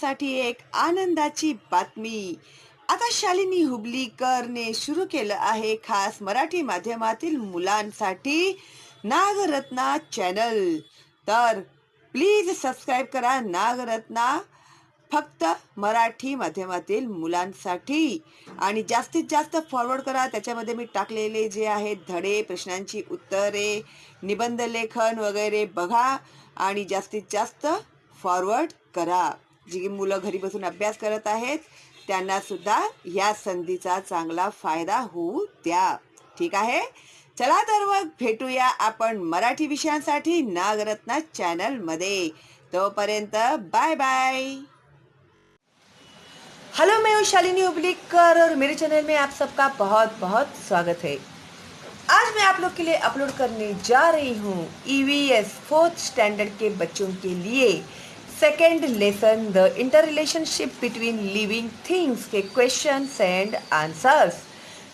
तुमच्यासाठी एक आनंदाची बातमी. आता शालिनी हुबलीकरने सुरू केलं आहे खास मराठी माध्यमातील मुलांसाठी नागरत्ना चॅनल. तर प्लीज सबस्क्राईब करा नागरत्ना, फक्त मराठी माध्यमातील मुलांसाठी. आणि जास्तीत जास्त फॉरवर्ड करा. त्याच्यामध्ये मी टाकलेले जे आहेत धडे, प्रश्नांची उत्तरे, निबंध लेखन वगैरे बघा आणि जास्तीत जास्त फॉरवर्ड करा. जी मुलं घरी बसून अभ्यास करत आहेत त्यांना सुद्धा या संधीचा चांगला फायदा होऊ द्या. ठीक आहे. चला तर मग भेटूया आपण मराठी विषयांसाठी नागरत्ना चॅनलमध्ये. तोपर्यंत बाय बाय. हेलो, मैं हूँ शालिनी हुबलीकर और मेरे चैनल में आप सबका बहुत बहुत स्वागत है. आज मैं आप लोग के लिए अपलोड करने जा रही हूँ EVS 4th स्टैंडर्ड के बच्चों के लिए second lesson the inter relationship between living things के क्वेश्चंस एंड आंसर्स.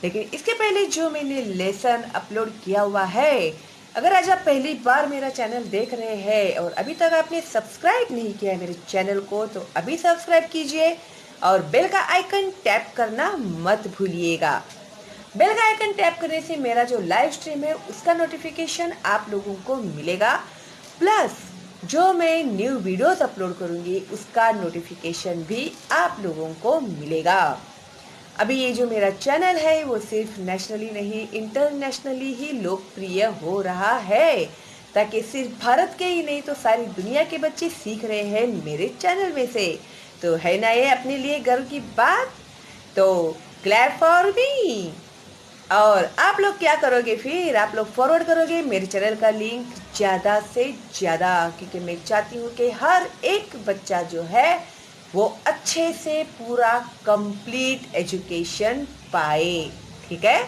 लेकिन इसके पहले जो मैंने लेसन अपलोड किया हुआ है, अगर आज आप पहली बार मेरा चैनल देख रहे हैं और अभी तक आपने सब्सक्राइब नहीं किया है मेरे चैनल को, तो अभी सब्सक्राइब कीजिए और बेल का आइकन टैप करना मत भूलिएगा. बेल का आइकन टैप करने से मेरा जो लाइव स्ट्रीम है उसका नोटिफिकेशन आप लोगों को मिलेगा, प्लस जो मैं न्यू वीडियोस अपलोड करूंगी उसका नोटिफिकेशन भी आप लोगों को मिलेगा. अभी ये जो मेरा चैनल है वो सिर्फ नेशनली नहीं इंटरनेशनली ही लोकप्रिय हो रहा है, ताकि सिर्फ भारत के ही नहीं तो सारी दुनिया के बच्चे सीख रहे हैं मेरे चैनल में से. तो है ना ये अपने लिए गर्व की बात. तो क्लैप फॉर मी. और आप लोग क्या करोगे फिर, आप लोग फॉरवर्ड करोगे मेरे चैनल का लिंक ज़्यादा से ज़्यादा, क्योंकि मैं चाहती हूँ कि हर एक बच्चा जो है वो अच्छे से पूरा कंप्लीट एजुकेशन पाए. ठीक है.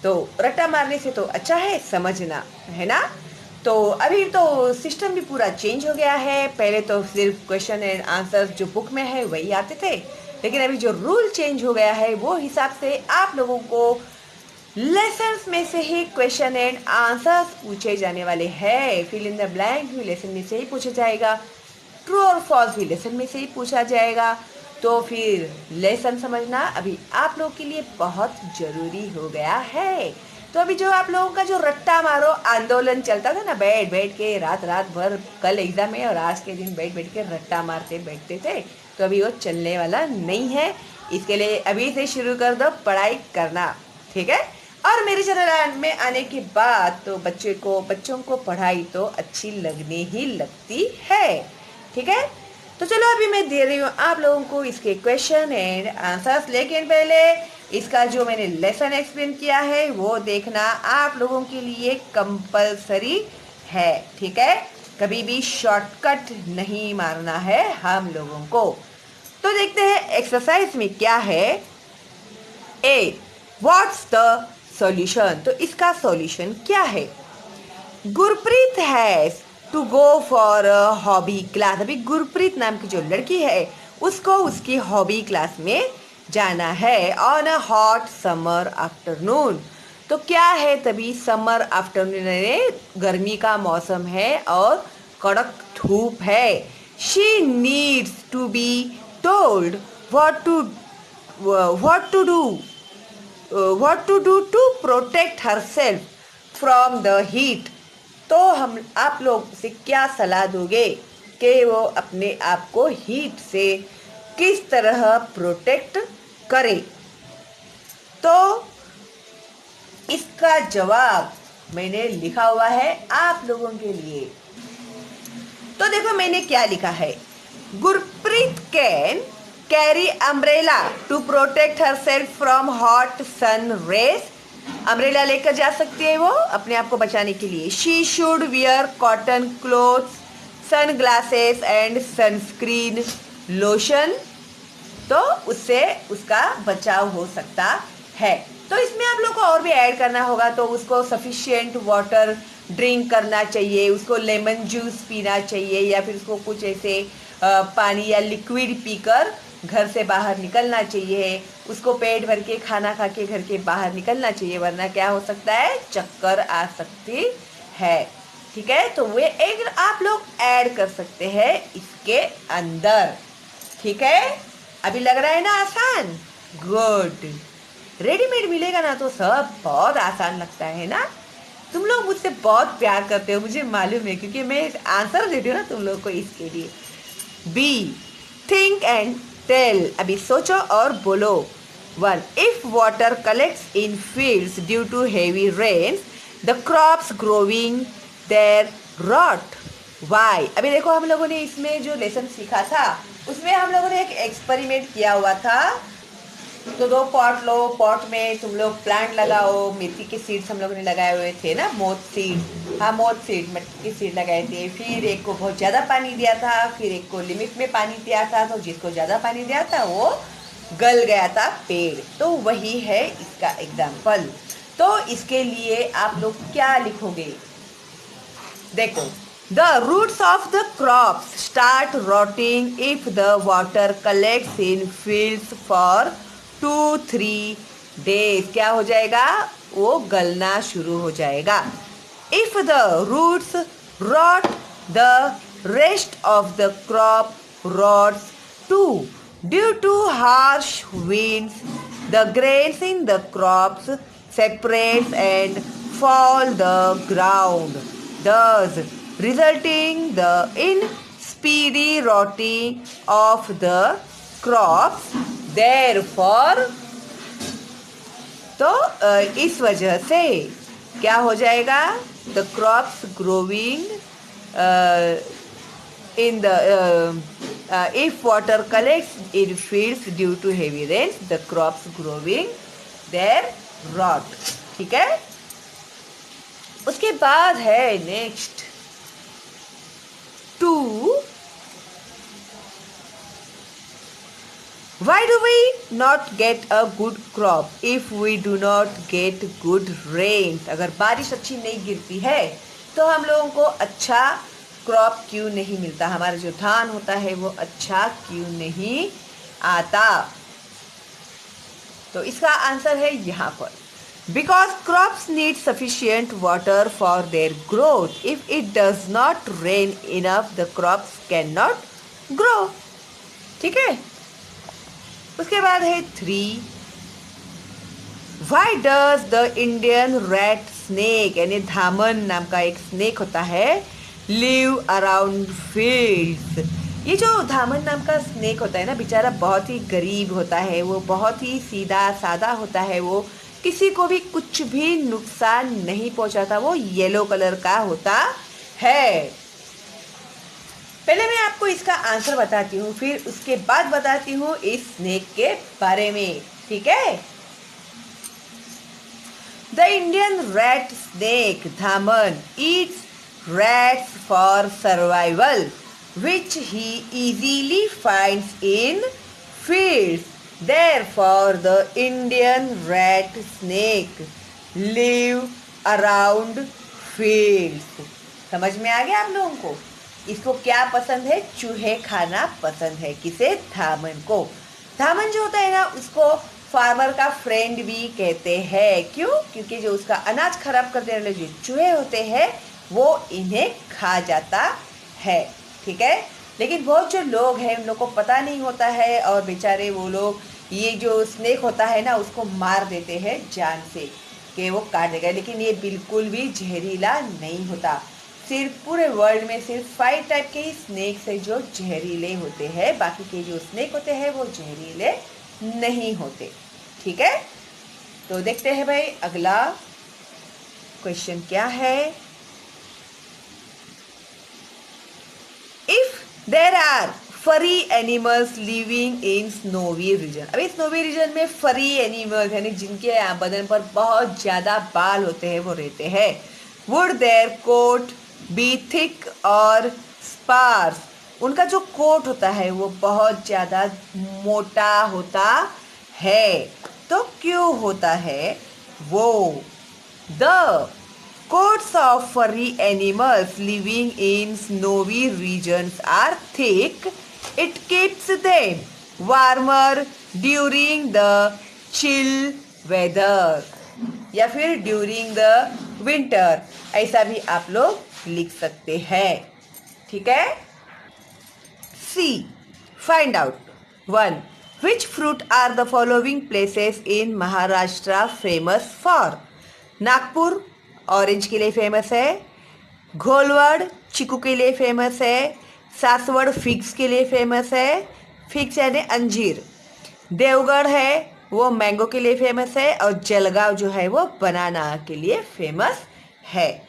तो रट्टा मारने से तो अच्छा है समझना, है ना. तो अभी तो सिस्टम भी पूरा चेंज हो गया है. पहले तो सिर्फ क्वेश्चन एंड आंसर जो बुक में है वही आते थे, लेकिन अभी जो रूल चेंज हो गया है वो हिसाब से आप लोगों को लेसन्स में से ही क्वेश्चन एंड आंसर्स पूछे जाने वाले हैं. फिल इन द ब्लैंक भी लेसन में से ही पूछा जाएगा, ट्रू और फॉल्स भी लेसन में से ही पूछा जाएगा. तो फिर लेसन समझना अभी आप लोगों के लिए बहुत ज़रूरी हो गया है. तो अभी जो आप लोगों का जो रट्टा मारो आंदोलन चलता था ना, बैठ बैठ के रात रात भर, कल एग्जाम है और आज के दिन बैठ बैठ के रट्टा मारते बैठते थे, तो अभी वो चलने वाला नहीं है. इसके लिए अभी से शुरू कर दो पढ़ाई करना. ठीक है. और मेरे चैनल में आने के बाद तो बच्चों को पढ़ाई तो अच्छी लगने ही लगती है. ठीक है. तो चलो अभी मैं दे रही हूँ आप लोगों को इसके क्वेश्चन एंड आंसर्स, लेकिन पहले इसका जो मैंने लेसन एक्सप्लेन किया है वो देखना आप लोगों के लिए कंपलसरी है. ठीक है. कभी भी शॉर्टकट नहीं मारना है हम लोगों को. तो देखते हैं एक्सरसाइज में क्या है. A, what's the solution. तो इसका सॉल्यूशन क्या है. Gurpreet has to go for a hobby class. अभी गुरप्रीत नाम की जो लड़की है उसको उसकी हॉबी क्लास में जाना है on a hot summer afternoon. तो क्या है, तभी समर आफ्टरनून है, गर्मी का मौसम है और कड़क धूप है. She needs to be told what to do to protect herself from the heat. तो हम आप लोग से क्या सलाह दोगे कि वो अपने आप को हीट से किस तरह प्रोटेक्ट करे. तो इसका जवाब मैंने लिखा हुआ है आप लोगों के लिए. तो देखो मैंने क्या लिखा है. Gurpreet can carry umbrella to protect herself from hot sun rays. Umbrella लेकर जा सकती है वो अपने आप को बचाने के लिए. She should wear cotton clothes, sunglasses and sunscreen lotion. तो उससे उसका बचाव हो सकता है. तो इसमें आप लोग को और भी ऐड करना होगा. तो उसको सफिशिएंट वाटर ड्रिंक करना चाहिए, उसको लेमन जूस पीना चाहिए, या फिर उसको कुछ ऐसे पानी या लिक्विड पीकर घर से बाहर निकलना चाहिए. उसको पेट भर के खाना खा के घर के बाहर निकलना चाहिए, वरना क्या हो सकता है, चक्कर आ सकती है. ठीक है. तो वे एक आप लोग ऐड कर सकते हैं इसके अंदर. ठीक है, अभी लग रहा है ना आसान? गुड। रेडीमेड मिलेगा ना तो सब बहुत आसान लगता है ना। तुम लोग मुझसे बहुत प्यार करते हो, मुझे मालूम है, क्योंकि मैं आंसर देती हूँ ना तुम लोग को इसके लिए। B, think and tell. अभी सोचो और बोलो। 1. If water collects in fields due to heavy rains, the crops growing there rot. Why? अभी देखो, हम लोगों ने इसमें जो लेसन सीखा था उसमें हम लोगों ने एक एक्सपेरिमेंट किया हुआ था। तो 2 पॉट लो, पॉट में तुम लोग प्लांट लगाओ। मेथी के सीड्स हम लोगों ने लगाए हुए थे ना, मोथ सीड, हाँ मोथ सीड, मटकी के सीड लगाए थे। फिर एक को बहुत ज़्यादा पानी दिया था, फिर एक को लिमिट में पानी दिया था। तो जिसको ज़्यादा पानी दिया था वो गल गया था पेड़। तो वही है इसका एग्जाम्पल। तो इसके लिए आप लोग क्या लिखोगे? देखो, the roots of the crops start rotting if the water collects in fields for 2-3 days. क्या हो जाएगा? वो गलना शुरू हो जाएगा। If the roots rot, the rest of the crop rots too. Due to harsh winds, the grains in the crops separates and fall the ground, thus resulting in speedy rotting of the crops. Therefore, तो इस वजह से क्या हो जाएगा? The crops growing in the if water collects in fields due to heavy rains, the crops growing there rot. ठीक है, उसके बाद है next 2. Why do we not get a good crop if we do not get good rains? अगर बारिश अच्छी नहीं गिरती है तो हम लोगों को अच्छा क्रॉप क्यों नहीं मिलता? हमारा जो धान होता है वो अच्छा क्यों नहीं आता? तो इसका आंसर है यहाँ पर, because crops need sufficient water for their growth. If it does not rain enough, the crops cannot grow. ठीक है, उसके बाद है 3. Why does the Indian rat snake, यानी धामन नाम का एक स्नेक होता है, live around fields? ये जो धामन नाम का स्नेक होता है ना, बेचारा बहुत ही गरीब होता है, वो बहुत ही सीधा सादा होता है, वो किसी को भी कुछ भी नुकसान नहीं पहुंचाता, वो येलो कलर का होता है। पहले मैं आपको इसका आंसर बताती हूँ, फिर उसके बाद बताती हूँ इस स्नेक के बारे में, ठीक है? The Indian rat snake dhaman eats rats for survival, which he easily finds in fields. Therefore, the Indian rat snake live around fields. समझ में आ गया आप लोगों को? इसको क्या पसंद है? चूहे खाना पसंद है। किसे? धामन को। धामन जो होता है ना, उसको फार्मर का फ्रेंड भी कहते हैं। क्यों? क्योंकि जो उसका अनाज खराब करने वाले जो चूहे होते हैं वो इन्हें खा जाता है, ठीक है? लेकिन बहुत जो लोग हैं उन लोग को पता नहीं होता है और बेचारे वो लोग ये जो स्नेक होता है ना उसको मार देते हैं जान से कि वो काट देगा। लेकिन ये बिल्कुल भी जहरीला नहीं होता। सिर्फ पूरे वर्ल्ड में सिर्फ 5 टाइप के ही स्नेक्स है जो जहरीले होते हैं, बाकी के जो स्नेक होते हैं वो जहरीले नहीं होते, ठीक है? तो देखते हैं भाई अगला क्वेश्चन क्या है। If there are furry animals living in snowy region, अभी स्नोवी रीजन में फरी एनिमल्स यानी जिनके बदन पर बहुत ज़्यादा बाल होते हैं वो रहते हैं। Would their coat be thick और स्पार्स, उनका जो कोट होता है वो बहुत ज़्यादा मोटा होता है। तो क्यों होता है वो? The coats of furry animals living in snowy regions are thick. It keeps them warmer during the chill weather या फिर ड्यूरिंग द विंटर, ऐसा भी आप लोग लिख सकते हैं, ठीक है? सी, find out 1. Which fruit are the following places in Maharashtra famous for? Nagpur orange के लिए फेमस है, घोलवड चीकू के लिए फेमस है, सासवड़ फिग्स के लिए फेमस है, फिग्स यानी अंजीर, देवगढ़ है वो मैंगो के लिए फेमस है, और जलगांव जो है वो बनाना के लिए फेमस है.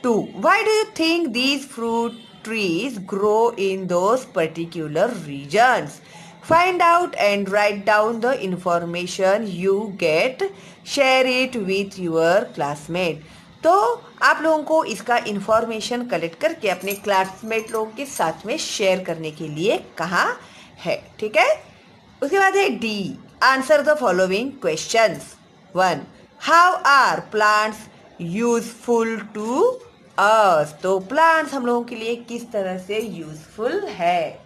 2. Why do you think these fruit trees grow in those particular regions? Find out and write down the information you get. Share it with your classmate. तो आप लोगों को इसका इंफॉर्मेशन कलेक्ट करके अपने क्लासमेट लोगों के साथ में शेयर करने के लिए कहा है. ठीक है. उसके बाद है D. Answer the following questions. 1. How are plants useful to us? तो प्लांट्स हम लोगों के लिए किस तरह से यूजफुल है?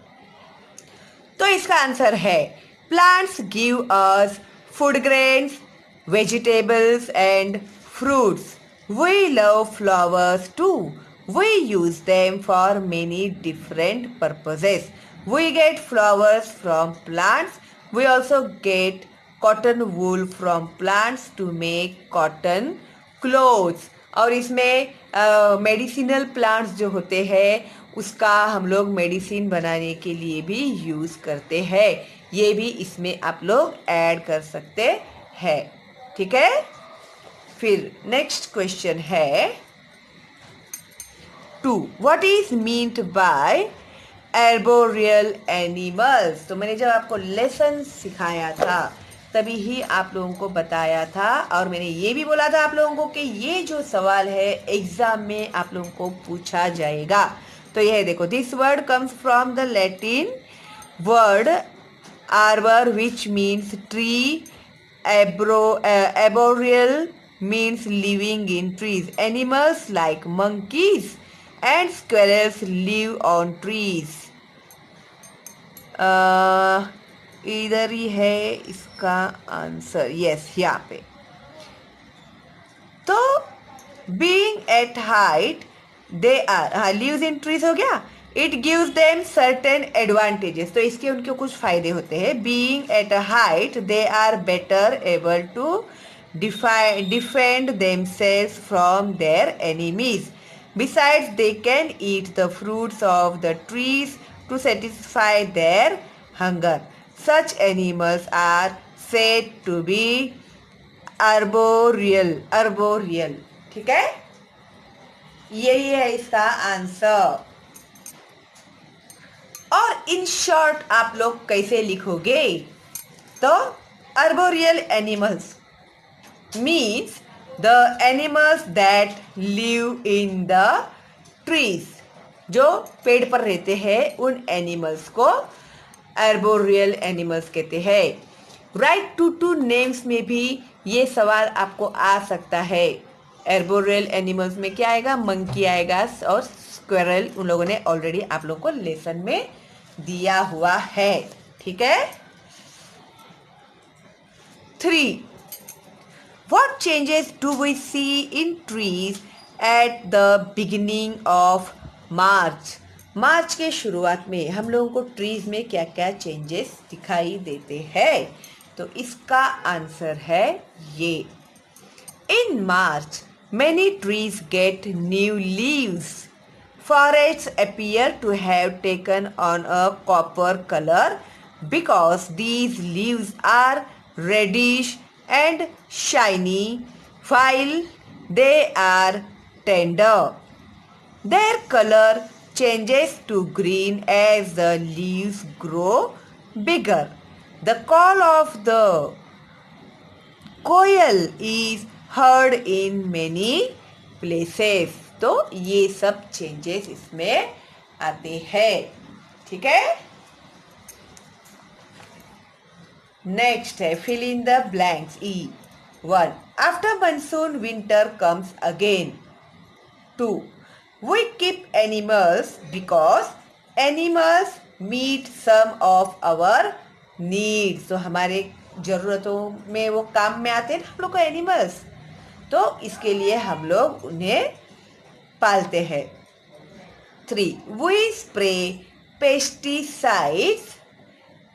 तो इसका आंसर है plants give us food grains, vegetables and fruits. We love flowers too. We use them for many different purposes. We get flowers from plants. We also get cotton wool from plants to make cotton clothes. और इसमें medicinal plants जो होते हैं उसका हम लोग medicine बनाने के लिए भी यूज़ करते हैं. ये भी इसमें आप लोग ऐड कर सकते हैं. ठीक है. फिर नेक्स्ट क्वेश्चन है 2. What is meant by arboreal animals? तो मैंने जब आपको लेसन सिखाया था तभी ही आप लोगों को बताया था, और मैंने ये भी बोला था आप लोगों को कि ये जो सवाल है एग्जाम में आप लोगों को पूछा जाएगा. तो यह देखो, this word comes from the Latin word arbor which means tree. एबोरियल means living in trees. Animals like monkeys and squirrels live on trees. इधर ही है इसका आंसर. यस, यहाँ पे. तो being at height they are lives in trees हो गया. It gives them certain advantages. तो इसके उनके कुछ फायदे होते हैं. Being at a height they are better able to defend themselves from their enemies. Besides, they can eat the fruits of the trees to satisfy their hunger. Such animals are said to be arboreal. ठीक है. यही है इसका answer. और in short आप लोग कैसे लिखोगे? तो arboreal animals means the animals that live in the trees. जो पेड़ पर रहते हैं उन एनिमल्स को arboreal animals कहते हैं. राइट टू नेम्स में भी ये सवाल आपको आ सकता है. arboreal animals में क्या आएगा? मंकी आएगा और स्क्वेरल. उन लोगों ने ऑलरेडी आप लोगों को लेसन में दिया हुआ है. ठीक है. 3. What changes do we see in trees at the beginning of March? मार्च के शुरुआत में हम लोगों को ट्रीज में क्या क्या चेंजेस दिखाई देते हैं? तो इसका आंसर है ये. In March, many trees get new leaves. Forests appear to have taken on a copper color because these leaves are reddish and shiny while they are tender. Their color changes to green as the leaves grow bigger. The call of the coil is heard in many places. तो ये सब changes इसमें आते हैं. ठीक है. Next है fill in the blanks. E. 1. After monsoon, winter comes again. 2. We keep animals because animals meet some of our needs. तो हमारे ज़रूरतों में वो काम में आते हैं हम लोग को एनिमल्स. तो इसके लिए हम लोग उन्हें पालते हैं. 3. We spray pesticides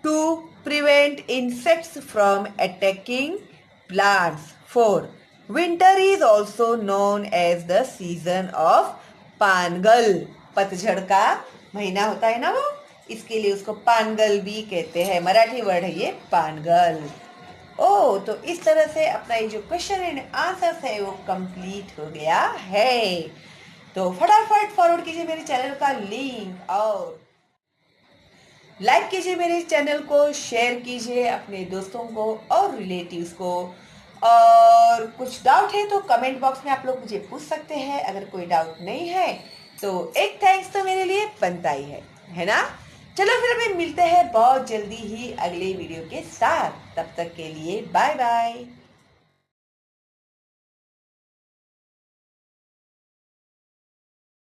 to prevent insects from attacking plants. 4. Winter is also known as the season of Pangal. पतझड़ का महीना होता है ना वो, इसके लिए उसको पानगल भी कहते हैं. मराठी वर्ड है ये पानगल. ओ, तो इस तरह से अपना ये जो क्वेश्चन एंड आंसर है वो कंप्लीट हो गया है. तो फटाफट फॉरवर्ड कीजिए मेरे चैनल का लिंक और लाइक कीजिए मेरे चैनल को, शेयर कीजिए अपने दोस्तों को और रिलेटिव्स को. और कुछ डाउट है तो कमेंट बॉक्स में आप लोग मुझे पूछ सकते हैं. अगर कोई डाउट नहीं है तो एक थैंक्स तो मेरे लिए बनता ही है ना. चलो फिर अभी मिलते हैं बहुत जल्दी ही अगले वीडियो के साथ. तब तक के लिए बाय बाय.